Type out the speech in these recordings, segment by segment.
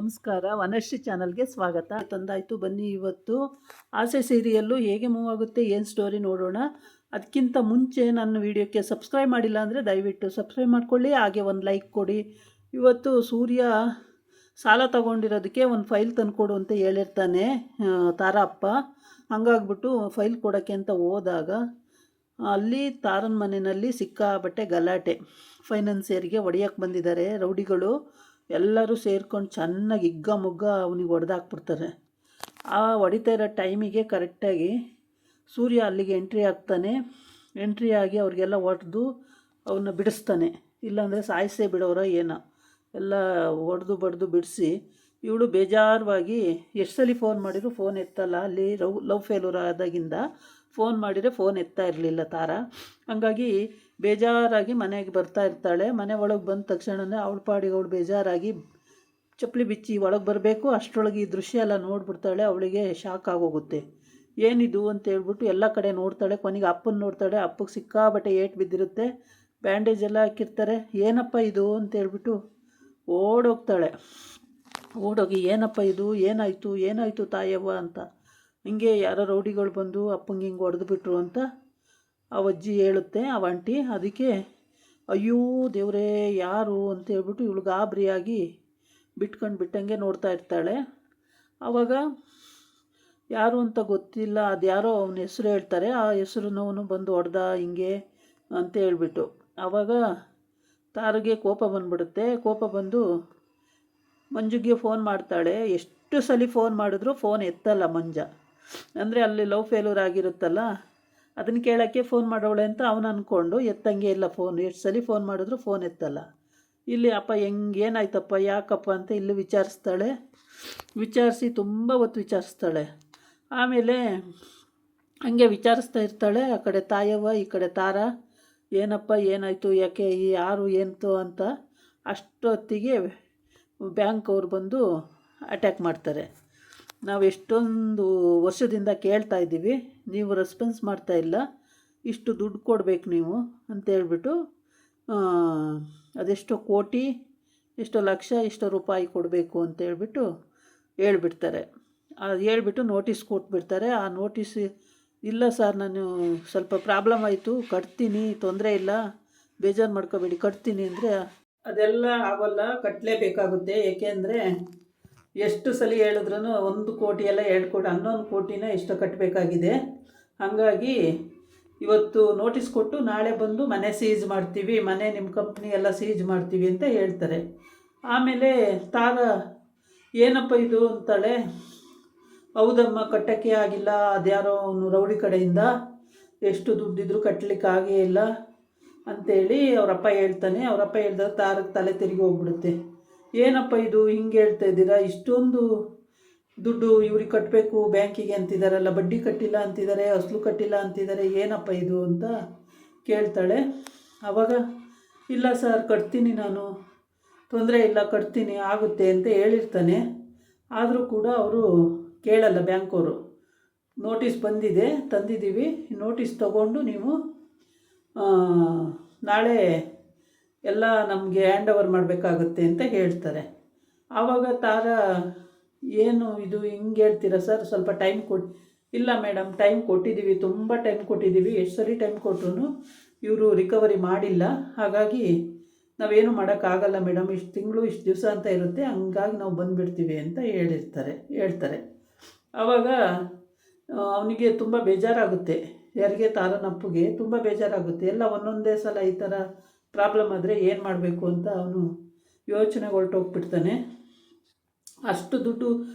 ನಮಸ್ಕಾರ, ವನಶ್ರೀ ಚಾನಲ್ಗೆ ಸ್ವಾಗತ. ತಂದಾಯಿತು, ಬನ್ನಿ ಇವತ್ತು ಆಸೆ ಸೀರಿಯಲ್ಲು ಹೇಗೆ ಮೂವ್ ಆಗುತ್ತೆ, ಏನು ಸ್ಟೋರಿ ನೋಡೋಣ. ಅದಕ್ಕಿಂತ ಮುಂಚೆ ನನ್ನ ವೀಡಿಯೋಕ್ಕೆ ಸಬ್ಸ್ಕ್ರೈಬ್ ಮಾಡಿಲ್ಲ ಅಂದರೆ ದಯವಿಟ್ಟು ಸಬ್ಸ್ಕ್ರೈಬ್ ಮಾಡ್ಕೊಳ್ಳಿ, ಹಾಗೆ ಒಂದು ಲೈಕ್ ಕೊಡಿ. ಇವತ್ತು ಸೂರ್ಯ ಸಾಲ ತಗೊಂಡಿರೋದಕ್ಕೆ ಒಂದು ಫೈಲ್ ತಂದುಕೊಡು ಅಂತ ಹೇಳಿರ್ತಾನೆ ತಾರಪ್ಪ. ಹಂಗಾಗ್ಬಿಟ್ಟು ಫೈಲ್ ಕೊಡೋಕ್ಕೆ ಅಂತ ಹೋದಾಗ ಅಲ್ಲಿ ತಾರನ ಮನೆಯಲ್ಲಿ ಸಿಕ್ಕಾಬಟ್ಟೆ ಗಲಾಟೆ. ಫೈನಾನ್ಸಿಯರಿಗೆ ಹೊಡೆಯೋಕ್ಕೆ ಬಂದಿದ್ದಾರೆ ರೌಡಿಗಳು. ಎಲ್ಲರೂ ಸೇರ್ಕೊಂಡು ಚೆನ್ನಾಗಿ ಹಿಗ್ಗ ಮುಗ್ಗ ಅವನಿಗೆ ಹೊಡೆದಾಕ್ಬಿಡ್ತಾರೆ. ಆ ಹೊಡಿತಾ ಇರೋ ಟೈಮಿಗೆ ಕರೆಕ್ಟಾಗಿ ಸೂರ್ಯ ಅಲ್ಲಿಗೆ ಎಂಟ್ರಿ ಆಗ್ತಾನೆ. ಎಂಟ್ರಿ ಆಗಿ ಅವ್ರಿಗೆಲ್ಲ ಹೊಡೆದು ಅವನ್ನ ಬಿಡಿಸ್ತಾನೆ. ಇಲ್ಲಾಂದರೆ ಸಾಯಿಸೇ ಬಿಡೋರೋ ಏನೋ. ಎಲ್ಲ ಹೊಡೆದು ಬಡ್ದು ಬಿಡಿಸಿ ಇವಳು ಬೇಜಾರವಾಗಿ ಎಷ್ಟು ಸಲ ಫೋನ್ ಮಾಡಿದ್ರು ಫೋನ್ ಎತ್ತಲ್ಲ. ಅಲ್ಲಿ ಲವ್ ಫೇಲ್ಯೂರ್ ಆದಾಗಿಂದ ಫೋನ್ ಮಾಡಿದರೆ ಫೋನ್ ಎತ್ತಾ ಇರಲಿಲ್ಲ ತಾರ. ಹಂಗಾಗಿ ಬೇಜಾರಾಗಿ ಮನೆಗೆ ಬರ್ತಾ ಇರ್ತಾಳೆ. ಮನೆ ಒಳಗೆ ಬಂದ ತಕ್ಷಣವೇ ಅವಳ ಪಾಡಿಗೆ ಅವಳು ಬೇಜಾರಾಗಿ ಚಪ್ಪಲಿ ಬಿಚ್ಚಿ ಒಳಗೆ ಬರಬೇಕು. ಅಷ್ಟರೊಳಗೆ ಈ ದೃಶ್ಯ ಎಲ್ಲ ನೋಡ್ಬಿಡ್ತಾಳೆ. ಅವಳಿಗೆ ಶಾಕ್ ಆಗೋಗುತ್ತೆ. ಏನಿದು ಅಂತ ಹೇಳ್ಬಿಟ್ಟು ಎಲ್ಲ ಕಡೆ ನೋಡ್ತಾಳೆ. ಕೊನೆಗೆ ಅಪ್ಪನ ನೋಡ್ತಾಳೆ. ಅಪ್ಪಗೆ ಸಿಕ್ಕಾಬಟ್ಟೆ ಏಟು ಬಿದ್ದಿರುತ್ತೆ. ಬ್ಯಾಂಡೇಜ್ ಎಲ್ಲ ಹಾಕಿರ್ತಾರೆ. ಏನಪ್ಪ ಇದು ಅಂತ ಹೇಳ್ಬಿಟ್ಟು ಓಡೋಗ್ತಾಳೆ. ಓಡೋಗಿ ಏನಪ್ಪ ಇದು, ಏನಾಯಿತು ತಾಯವ್ವ ಅಂತ. ಹಿಂಗೆ ಯಾರೋ ರೌಡಿಗಳು ಬಂದು ಅಪ್ಪಂಗೆ ಹಿಂಗೆ ಹೊಡೆದುಬಿಟ್ರು ಅಂತ ಆ ಅಜ್ಜಿ ಹೇಳುತ್ತೆ, ಆ ಆಂಟಿ. ಅದಕ್ಕೆ ಅಯ್ಯೋ ದೇವರೇ ಯಾರು ಅಂತ ಹೇಳ್ಬಿಟ್ಟು ಇವಳು ಗಾಬರಿಯಾಗಿ ಬಿಟ್ಟಂಗೆ ನೋಡ್ತಾ ಇರ್ತಾಳೆ. ಆವಾಗ ಯಾರು ಅಂತ ಗೊತ್ತಿಲ್ಲ, ಅದು ಯಾರೋ ಅವನ ಹೆಸರು ಹೇಳ್ತಾರೆ. ಆ ಹೆಸರನ್ನವನು ಬಂದು ಹೊಡೆದ ಹಿಂಗೆ ಅಂತ ಹೇಳ್ಬಿಟ್ಟು. ಆವಾಗ ತಾರಿಗೆ ಕೋಪ ಬಂದುಬಿಡುತ್ತೆ. ಕೋಪ ಬಂದು ಮಂಜುಗೆ ಫೋನ್ ಮಾಡ್ತಾಳೆ. ಎಷ್ಟು ಸಲ ಫೋನ್ ಮಾಡಿದ್ರು ಫೋನ್ ಎತ್ತಲ್ಲ ಮಂಜ. ಅಂದರೆ ಅಲ್ಲಿ ಲವ್ ಫೇಲ್ಯೂರ್ ಆಗಿರುತ್ತಲ್ಲ, ಅದನ್ನು ಕೇಳೋಕ್ಕೆ ಫೋನ್ ಮಾಡೋಳೆ ಅಂತ ಅವನು ಅಂದ್ಕೊಂಡು ಎತ್ತಂಗೆ ಇಲ್ಲ ಫೋನ್. ಎಷ್ಟು ಸಲ ಫೋನ್ ಮಾಡಿದ್ರು ಫೋನ್ ಎತ್ತಲ್ಲ. ಇಲ್ಲಿ ಅಪ್ಪ ಏನಾಯ್ತಪ್ಪ ಯಾಕಪ್ಪ ಅಂತ ಇಲ್ಲಿ ವಿಚಾರಿಸ್ತಾಳೆ. ವಿಚಾರಿಸಿ ತುಂಬ ಹೊತ್ತು ವಿಚಾರಿಸ್ತಾಳೆ. ಆಮೇಲೆ ಹಂಗೆ ವಿಚಾರಿಸ್ತಾ ಇರ್ತಾಳೆ. ಆ ಕಡೆ ತಾಯವ್ವ, ಈ ಕಡೆ ತಾರ. ಏನಪ್ಪ ಏನಾಯಿತು, ಯಾಕೆ, ಯಾರು ಎಂತು ಅಂತ. ಅಷ್ಟೊತ್ತಿಗೆ ಬ್ಯಾಂಕ್ ಅವ್ರು ಬಂದು ಅಟ್ಯಾಕ್ ಮಾಡ್ತಾರೆ. ನಾವು ಎಷ್ಟೊಂದು ವರ್ಷದಿಂದ ಕೇಳ್ತಾ ಇದ್ದೀವಿ, ನೀವು ರೆಸ್ಪಾನ್ಸ್ ಮಾಡ್ತಾಯಿಲ್ಲ, ಇಷ್ಟು ದುಡ್ಡು ಕೊಡಬೇಕು ನೀವು ಅಂತೇಳ್ಬಿಟ್ಟು ಅದೆಷ್ಟೋ ಕೋಟಿ, ಎಷ್ಟೋ ಲಕ್ಷ, ಎಷ್ಟೋ ರೂಪಾಯಿ ಕೊಡಬೇಕು ಅಂತೇಳ್ಬಿಟ್ಟು ಹೇಳ್ಬಿಡ್ತಾರೆ. ಅದು ಹೇಳ್ಬಿಟ್ಟು ನೋಟಿಸ್ ಕೊಟ್ಬಿಡ್ತಾರೆ. ಆ ನೋಟಿಸ್, ಇಲ್ಲ ಸರ್ ನಾನು ಸ್ವಲ್ಪ ಪ್ರಾಬ್ಲಮ್ ಆಯಿತು, ಕಟ್ತೀನಿ, ತೊಂದರೆ ಇಲ್ಲ, ಬೇಜಾರು ಮಾಡ್ಕೋಬೇಡಿ, ಕಟ್ತೀನಿ ಅಂದರೆ ಅದೆಲ್ಲ ಆಗೋಲ್ಲ, ಕಟ್ಟಲೇಬೇಕಾಗುತ್ತೆ. ಏಕೆಂದರೆ ಎಷ್ಟು ಸಲ ಹೇಳಿದ್ರೂ 1 ಕೋಟಿ ಎಲ್ಲ 2 ಕೋಟಿ 11 ಕೋಟಿನ ಎಷ್ಟು ಕಟ್ಟಬೇಕಾಗಿದೆ. ಹಾಗಾಗಿ ಇವತ್ತು ನೋಟಿಸ್ ಕೊಟ್ಟು ನಾಳೆ ಬಂದು ಮನೆ ಸೀಜ್ ಮಾಡ್ತೀವಿ, ಮನೆ ನಿಮ್ಮ ಕಂಪ್ನಿ ಎಲ್ಲ ಸೀಜ್ ಮಾಡ್ತೀವಿ ಅಂತ ಹೇಳ್ತಾರೆ. ಆಮೇಲೆ ತಾರ ಏನಪ್ಪ ಇದು ಅಂತಾಳೆ. ಹೌದಮ್ಮ, ಕಟ್ಟೋಕ್ಕೆ ಆಗಿಲ್ಲ, ಅದ್ಯಾರೋ ಅವನು ರೌಡಿ ಕಡೆಯಿಂದ ಎಷ್ಟು ದುಡ್ಡಿದ್ರು ಕಟ್ಟಲಿಕ್ಕಾಗೇ ಇಲ್ಲ ಅಂಥೇಳಿ ಅವರಪ್ಪ ಹೇಳ್ತಾನೆ. ಅವರಪ್ಪ ಹೇಳಿದಾಗ ತಾರಕ್ಕೆ ತಲೆ ತಿರುಗಿ ಹೋಗ್ಬಿಡುತ್ತೆ. ಏನಪ್ಪ ಇದು ಹಿಂಗೆ ಹೇಳ್ತಾ ಇದ್ದೀರಾ, ಇಷ್ಟೊಂದು ದುಡ್ಡು ಇವ್ರಿಗೆ ಕಟ್ಟಬೇಕು ಬ್ಯಾಂಕಿಗೆ ಅಂತಿದ್ದಾರಲ್ಲ, ಬಡ್ಡಿ ಕಟ್ಟಿಲ್ಲ ಅಂತಿದ್ದಾರೆ, ಅಸಲು ಕಟ್ಟಿಲ್ಲ ಅಂತಿದ್ದಾರೆ, ಏನಪ್ಪ ಇದು ಅಂತ ಕೇಳ್ತಾಳೆ. ಆವಾಗ ಇಲ್ಲ ಸರ್ ಕಟ್ತೀನಿ, ನಾನು ತೊಂದರೆ ಇಲ್ಲ, ಕಟ್ತೀನಿ, ಆಗುತ್ತೆ ಅಂತ ಹೇಳಿರ್ತಾನೆ. ಆದರೂ ಕೂಡ ಅವರು ಕೇಳಲ್ಲ ಬ್ಯಾಂಕವರು. ನೋಟಿಸ್ ಬಂದಿದೆ, ತಂದಿದ್ದೀವಿ, ನೋಟಿಸ್ ತಗೊಂಡು ನೀವು ನಾಳೆ ಎಲ್ಲ ನಮಗೆ ಹ್ಯಾಂಡ್ ಓವರ್ ಮಾಡಬೇಕಾಗುತ್ತೆ ಅಂತ ಹೇಳ್ತಾರೆ. ಆವಾಗ ತಾರ ಏನು ಇದು ಹಿಂಗೆ ಹೇಳ್ತೀರಾ ಸರ್, ಸ್ವಲ್ಪ ಟೈಮ್ ಕೊಡಿ. ಇಲ್ಲ ಮೇಡಮ್, ಟೈಮ್ ಕೊಟ್ಟಿದ್ದೀವಿ, ತುಂಬ ಟೈಮ್ ಕೊಟ್ಟಿದ್ದೀವಿ, ಎಷ್ಟು ಸರಿ ಟೈಮ್ ಕೊಟ್ಟರು ಇವರು ರಿಕವರಿ ಮಾಡಿಲ್ಲ, ಹಾಗಾಗಿ ನಾವೇನು ಮಾಡೋಕ್ಕಾಗಲ್ಲ ಮೇಡಮ್, ಇಷ್ಟು ತಿಂಗಳು ಇಷ್ಟು ದಿವಸ ಅಂತ ಇರುತ್ತೆ, ಹಂಗಾಗಿ ನಾವು ಬಂದುಬಿಡ್ತೀವಿ ಅಂತ ಹೇಳ್ತಾರೆ. ಆವಾಗ ಅವನಿಗೆ ತುಂಬ ಬೇಜಾರಾಗುತ್ತೆ. ಯಾರಿಗೆ, ತಾರನಪ್ಪಗೆ ತುಂಬ ಬೇಜಾರಾಗುತ್ತೆ. ಎಲ್ಲ ಒಂದೊಂದೇ ಸಲ ಈ ಥರ ಪ್ರಾಬ್ಲಮ್ ಆದರೆ ಏನು ಮಾಡಬೇಕು ಅಂತ ಅವನು ಯೋಚನೆಗೆ ಹೊರಟೋಗ್ಬಿಡ್ತಾನೆ. ಅಷ್ಟು ದುಡ್ಡು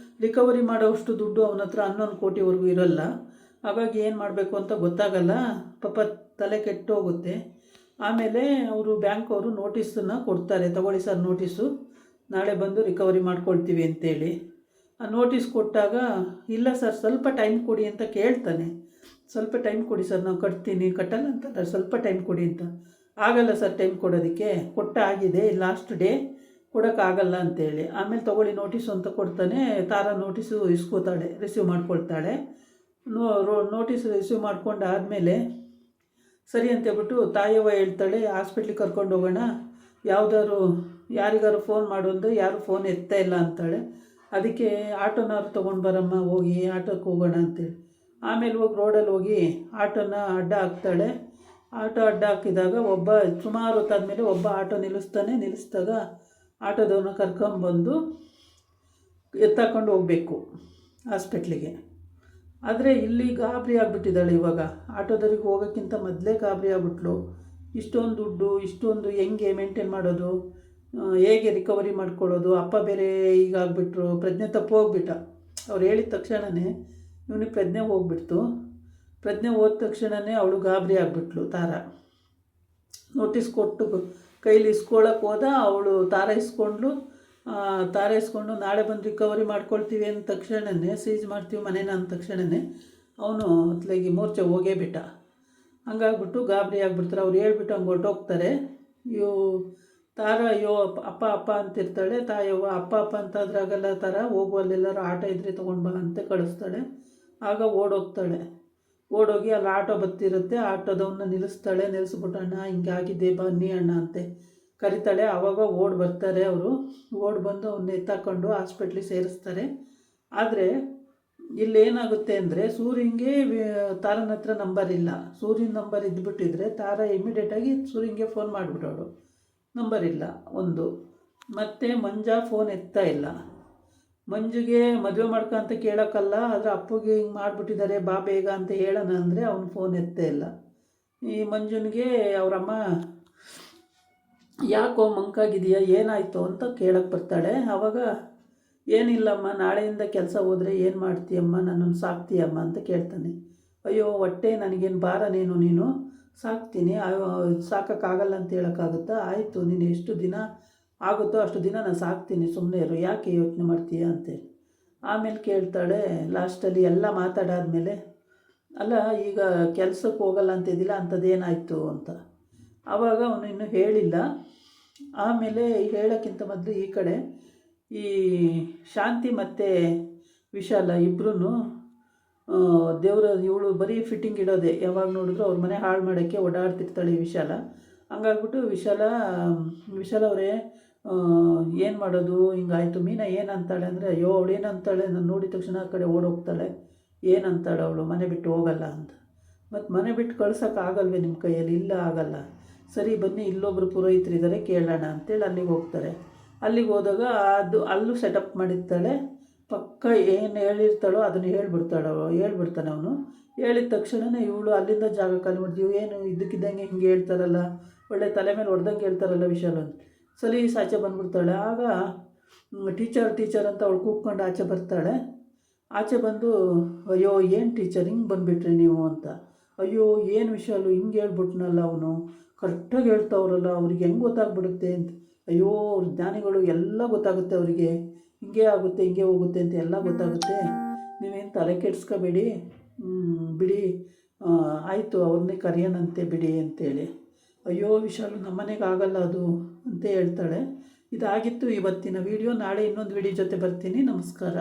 ರಿಕವರಿ ಮಾಡೋವಷ್ಟು ದುಡ್ಡು ಅವನ ಹತ್ರ 11 ಕೋಟಿವರೆಗೂ ಇರೋಲ್ಲ. ಹಾಗಾಗಿ ಏನು ಮಾಡಬೇಕು ಅಂತ ಗೊತ್ತಾಗಲ್ಲ. ಪಾಪ ತಲೆ ಕೆಟ್ಟೋಗುತ್ತೆ. ಆಮೇಲೆ ಅವರು ಬ್ಯಾಂಕವರು ನೋಟಿಸನ್ನು ಕೊಡ್ತಾರೆ. ತಗೊಳ್ಳಿ ಸರ್ ನೋಟಿಸು, ನಾಳೆ ಬಂದು ರಿಕವರಿ ಮಾಡ್ಕೊಳ್ತೀವಿ ಅಂತೇಳಿ. ಆ ನೋಟಿಸ್ ಕೊಟ್ಟಾಗ ಇಲ್ಲ ಸರ್ ಸ್ವಲ್ಪ ಟೈಮ್ ಕೊಡಿ ಅಂತ ಕೇಳ್ತಾನೆ. ಸ್ವಲ್ಪ ಟೈಮ್ ಕೊಡಿ ಸರ್, ನಾವು ಕಟ್ತೀನಿ, ಕಟ್ಟಲ್ಲ ಅಂತ ಸ್ವಲ್ಪ ಟೈಮ್ ಕೊಡಿ ಅಂತ. ಆಗಲ್ಲ ಸರ್ ಟೈಮ್ ಕೊಡೋದಕ್ಕೆ, ಆಗಿದೆ, ಲಾಸ್ಟ್ ಡೇ, ಕೊಡೋಕ್ಕಾಗಲ್ಲ ಅಂತೇಳಿ. ಆಮೇಲೆ ತೊಗೊಳ್ಳಿ ನೋಟಿಸು ಅಂತ ಕೊಡ್ತಾನೆ. ತಾರ ನೋಟಿಸು ಇಸ್ಕೋತಾಳೆ, ರಿಸೀವ್ ಮಾಡ್ಕೊಳ್ತಾಳೆ. ನೋಟಿಸ್ ರಿಸೀವ್ ಮಾಡ್ಕೊಂಡಾದಮೇಲೆ ಸರಿ ಅಂತೇಳ್ಬಿಟ್ಟು ತಾಯವ್ವ ಹೇಳ್ತಾಳೆ, ಹಾಸ್ಪಿಟ್ಲಿಗೆ ಕರ್ಕೊಂಡು ಹೋಗೋಣ, ಯಾವುದಾದ್ರು ಯಾರಿಗಾರು ಫೋನ್ ಮಾಡು ಅಂದರೆ ಯಾರು ಫೋನ್ ಎತ್ತಾ ಇಲ್ಲ ಅಂತಾಳೆ. ಅದಕ್ಕೆ ಆಟೋನಾದ್ರು ತೊಗೊಂಡು ಬರಮ್ಮ, ಹೋಗಿ ಆಟೋಕ್ಕೆ ಹೋಗೋಣ ಅಂತೇಳಿ. ಆಮೇಲೆ ಹೋಗಿ ರೋಡಲ್ಲಿ ಹೋಗಿ ಆಟೋನ ಅಡ್ಡ ಹಾಕ್ತಾಳೆ. ಆಟೋ ಅಡ್ಡ ಹಾಕಿದಾಗ ಸುಮಾರು ಹೊತ್ತಾದಮೇಲೆ ಒಬ್ಬ ಆಟೋ ನಿಲ್ಲಿಸಿದಾಗ ಆಟೋದವನ್ನ ಕರ್ಕೊಂಬಂದು ಎತ್ತಾಕೊಂಡು ಹೋಗಬೇಕು ಹಾಸ್ಪಿಟ್ಲಿಗೆ. ಆದರೆ ಇಲ್ಲಿ ಗಾಬರಿ ಆಗಿಬಿಟ್ಟಿದ್ದಾಳೆ. ಇವಾಗ ಆಟೋದವ್ರಿಗೆ ಹೋಗೋಕ್ಕಿಂತ ಮೊದಲೇ ಗಾಬರಿ ಆಗ್ಬಿಟ್ಲು. ಇಷ್ಟೊಂದು ದುಡ್ಡು, ಇಷ್ಟೊಂದು ಹೆಂಗೆ ಮೇಂಟೈನ್ ಮಾಡೋದು, ಹೇಗೆ ರಿಕವರಿ ಮಾಡ್ಕೊಳ್ಳೋದು. ಅಪ್ಪ ಬೇರೆ ಈಗ ಆಗಿಬಿಟ್ರು, ಪ್ರಜ್ಞೆ ತಪ್ಪು ಹೋಗ್ಬಿಟ್ಟ. ಅವ್ರು ಹೇಳಿದ ತಕ್ಷಣವೇ ಇವನಿಗೆ ಪ್ರಜ್ಞೆ ಹೋಗ್ಬಿಡ್ತು. ಪ್ರಜ್ಞೆ ಹೋದ ತಕ್ಷಣವೇ ಅವಳು ಗಾಬರಿ ಆಗಿಬಿಟ್ಲು. ನೋಟಿಸ್ ಕೊಟ್ಟು ಕೈಲಿ ಇಸ್ಕೊಳ್ಳೋಕೆ ಹೋದ. ಅವಳು ತಾರ ಇಸ್ಕೊಂಡು ನಾಳೆ ಬಂದು ರಿಕವರಿ ಮಾಡ್ಕೊಳ್ತೀವಿ ಅಂದ ತಕ್ಷಣವೇ, ಸೀಜ್ ಮಾಡ್ತೀವಿ ಮನೇನ ಅಂದ ತಕ್ಷಣವೇ ಅವನು ಅತ್ಲಾಗಿ ಮೂರ್ಛೆ ಹೋಗೇ ಬಿಟ್ಟ. ಹಂಗಾಗ್ಬಿಟ್ಟು ಗಾಬರಿ ಆಗಿಬಿಡ್ತಾರೆ. ಅವ್ರು ಹೇಳ್ಬಿಟ್ಟು ಹಂಗೆ ಹೊರಟೋಗ್ತಾರೆ. ತಾರ ಅಯ್ಯೋ ಅಪ್ಪ ಅಪ್ಪ ಅಂತಿರ್ತಾಳೆ. ತಾಯವ್ವ ಅಪ್ಪ ಅಂತಾದ್ರಾಗಲ್ಲ, ತಾರ ಹೋಗು, ಅಲ್ಲೆಲ್ಲರೂ ಆಟೋ ಇದ್ರೆ ತೊಗೊಂಡು ಬಾ ಅಂತ ಕಳಿಸ್ತಾಳೆ. ಆಗ ಓಡೋಗ್ತಾಳೆ. ಓಡೋಗಿ ಅಲ್ಲಿ ಆಟೋ ಬರ್ತಿರುತ್ತೆ. ಆಟೋದವನ್ನ ನಿಲ್ಲಿಸ್ಬಿಟ್ಟು ಅಣ್ಣ ಹಿಂಗೆ ಆಗಿದೆ ಬನ್ನಿ ಅಣ್ಣ ಅಂತೆ ಕರಿತಾಳೆ. ಆವಾಗ ಬರ್ತಾರೆ ಅವರು. ಬಂದು ಅವನ್ನ ಎತ್ತಾಕೊಂಡು ಹಾಸ್ಪಿಟ್ಲಿಗೆ ಸೇರಿಸ್ತಾರೆ. ಆದರೆ ಇಲ್ಲೇನಾಗುತ್ತೆ ಅಂದರೆ ಸೂರ್ಯಂಗೆ ತಾರನ ಹತ್ರ ನಂಬರ್ ಇಲ್ಲ. ಸೂರ್ಯನ ನಂಬರ್ ಇದ್ದುಬಿಟ್ಟಿದ್ರೆ ತಾರ ಇಮಿಡಿಯೇಟಾಗಿ ಸೂರ್ಯಂಗೆ ಫೋನ್ ಮಾಡಿಬಿಡೋಳು. ನಂಬರ್ ಇಲ್ಲ ಒಂದು. ಮತ್ತು ಮಂಜಾ ಫೋನ್ ಎತ್ತಾ ಇಲ್ಲ. ಮಂಜುಗೆ ಮದುವೆ ಮಾಡ್ಕೊಂತ ಕೇಳೋಕ್ಕಲ್ಲ, ಆದರೆ ಅಪ್ಪಗೆ ಹಿಂಗೆ ಮಾಡಿಬಿಟ್ಟಿದ್ದಾರೆ ಬಾ ಬೇಗ ಅಂತ ಹೇಳೋಣ ಅಂದರೆ ಅವನು ಫೋನ್ ಎತ್ತೇ ಇಲ್ಲ. ಈ ಮಂಜುನಿಗೆ ಅವರಮ್ಮ ಯಾಕೋ ಮಂಕಾಗಿದೆಯಾ, ಏನಾಯಿತು ಅಂತ ಕೇಳಕ್ಕೆ ಬರ್ತಾಳೆ. ಆವಾಗ ಏನಿಲ್ಲಮ್ಮ, ನಾಳೆಯಿಂದ ಕೆಲಸ ಹೋದರೆ ಏನು ಮಾಡ್ತೀಯಮ್ಮ, ನನ್ನನ್ನು ಸಾಕ್ತೀಯಮ್ಮ ಅಂತ ಕೇಳ್ತಾನೆ. ಅಯ್ಯೋ ಹೊಟ್ಟೆ ನನಗೇನು ಭಾರನೇನು, ನೀನು ಸಾಕ್ತೀನಿ, ಸಾಕೋಕ್ಕಾಗಲ್ಲ ಅಂತ ಹೇಳೋಕ್ಕಾಗುತ್ತಾ? ಆಯಿತು, ನೀನು ಎಷ್ಟು ದಿನ ಆಗುತ್ತೋ ಅಷ್ಟು ದಿನ ನಾನು ಸಾಕ್ತೀನಿ, ಸುಮ್ಮನೆ ಇರು, ಯಾಕೆ ಯೋಚನೆ ಮಾಡ್ತೀಯ ಅಂತೇಳಿ. ಆಮೇಲೆ ಕೇಳ್ತಾಳೆ ಲಾಸ್ಟಲ್ಲಿ ಎಲ್ಲ ಮಾತಾಡಾದ್ಮೇಲೆ, ಅಲ್ಲ ಈಗ ಕೆಲಸಕ್ಕೆ ಹೋಗಲ್ಲ ಅಂತಿದ್ದಿಲ್ಲ, ಅಂಥದ್ದೇನಾಯಿತು ಅಂತ. ಆವಾಗ ಅವನು ಇನ್ನೂ ಹೇಳಿಲ್ಲ. ಆಮೇಲೆ ಹೇಳೋಕ್ಕಿಂತ ಮೊದಲು ಈ ಕಡೆ ಈ ಶಾಂತಿ ಮತ್ತು ವಿಶಾಲ ಇಬ್ಬರೂ ಇವಳು ಬರೀ ಫಿಟ್ಟಿಂಗ್ ಇಡೋದೆ, ಯಾವಾಗ ನೋಡಿದ್ರು ಅವ್ರ ಮನೆ ಹಾಳು ಮಾಡೋಕ್ಕೆ ಓಡಾಡ್ತಿರ್ತಾಳೆ ಈ ವಿಶಾಲ. ಹಂಗಾಗ್ಬಿಟ್ಟು ವಿಶಾಲ ಅವರೇ ಏನು ಮಾಡೋದು, ಹಿಂಗಾಯಿತು. ಮೀನಾ ಏನಂತಾಳೆ ಅಂದರೆ, ಅಯ್ಯೋ ಅವಳು ಏನಂತಾಳೆ, ನಾನು ನೋಡಿದ ತಕ್ಷಣ ಆ ಕಡೆ ಓಡೋಗ್ತಾಳೆ. ಏನಂತಾಳೆ ಅವಳು, ಮನೆ ಬಿಟ್ಟು ಹೋಗಲ್ಲ ಅಂತ. ಮತ್ತು ಮನೆ ಬಿಟ್ಟು ಕಳ್ಸೋಕ್ಕಾಗಲ್ವೇ ನಿಮ್ಮ ಕೈಯಲ್ಲಿ? ಇಲ್ಲ ಆಗಲ್ಲ. ಸರಿ ಬನ್ನಿ, ಇಲ್ಲೊಬ್ಬರು ಪುರೋಹಿತರಿದ್ದಾರೆ ಕೇಳೋಣ ಅಂತೇಳಿ ಅಲ್ಲಿಗೆ ಹೋಗ್ತಾರೆ. ಅಲ್ಲಿಗೆ ಹೋದಾಗ ಅಲ್ಲೂ ಸೆಟಪ್ ಮಾಡಿರ್ತಾಳೆ. ಪಕ್ಕ ಏನು ಹೇಳಿರ್ತಾಳೋ ಅದನ್ನು ಹೇಳ್ಬಿಡ್ತಾನೆ ಅವನು. ಹೇಳಿದ ತಕ್ಷಣವೇ ಇವಳು ಅಲ್ಲಿಂದ ಜಾಗ ಖಾಲಿ ಮಾಡ್ತೀವಿ. ಏನು ಇದ್ದಕ್ಕಿದ್ದಂಗೆ ಹಿಂಗೆ ಹೇಳ್ತಾರಲ್ಲ, ಒಳ್ಳೆ ತಲೆ ಮೇಲೆ ಹೊಡೆದಂಗೆ ಹೇಳ್ತಾರಲ್ಲ ವಿಶಾಲ ಅಂತ. ಸಲೀಸ್ ಆಚೆ ಬಂದುಬಿಡ್ತಾಳೆ. ಆಗ ಟೀಚರ್ ಅಂತ ಅವಳು ಕೂತ್ಕೊಂಡು ಆಚೆ ಬರ್ತಾಳೆ. ಆಚೆ ಬಂದು, ಅಯ್ಯೋ ಏನು ಟೀಚರ್ ಹಿಂಗೆ ಬಂದುಬಿಟ್ರಿ ನೀವು ಅಂತ. ಅಯ್ಯೋ ಏನು ವಿಶಾಲು ಹಿಂಗೆ ಹೇಳ್ಬಿಟ್ನಲ್ಲ, ಅವನು ಕರೆಕ್ಟಾಗಿ ಹೇಳ್ತಾವ್ರಲ್ಲ, ಅವ್ರಿಗೆ ಹೆಂಗೆ ಗೊತ್ತಾಗ್ಬಿಡುತ್ತೆ ಅಂತ. ಅಯ್ಯೋ ಅವ್ರ ಜ್ಞಾನಿಗಳು ಎಲ್ಲ ಗೊತ್ತಾಗುತ್ತೆ ಅವರಿಗೆ, ಹಿಂಗೆ ಆಗುತ್ತೆ ಹಿಂಗೆ ಹೋಗುತ್ತೆ ಅಂತ ಎಲ್ಲ ಗೊತ್ತಾಗುತ್ತೆ, ನೀವೇನು ತಲೆ ಕೆಡಿಸ್ಕೋಬೇಡಿ, ಬಿಡಿ, ಆಯಿತು ಅವ್ರನ್ನೇ ಕರೆಯೋಣಂತೆ ಬಿಡಿ ಅಂತೇಳಿ. ಅಯ್ಯೋ ವಿಶಾಲು ನಮ್ಮನೆಗೆ ಆಗಲ್ಲ ಅದು ಅಂತ ಹೇಳ್ತಾಳೆ. ಇದಾಗಿತ್ತು ಇವತ್ತಿನ ವಿಡಿಯೋ. ನಾಳೆ ಇನ್ನೊಂದು ವಿಡಿಯೋ ಜೊತೆ ಬರ್ತೀನಿ. ನಮಸ್ಕಾರ.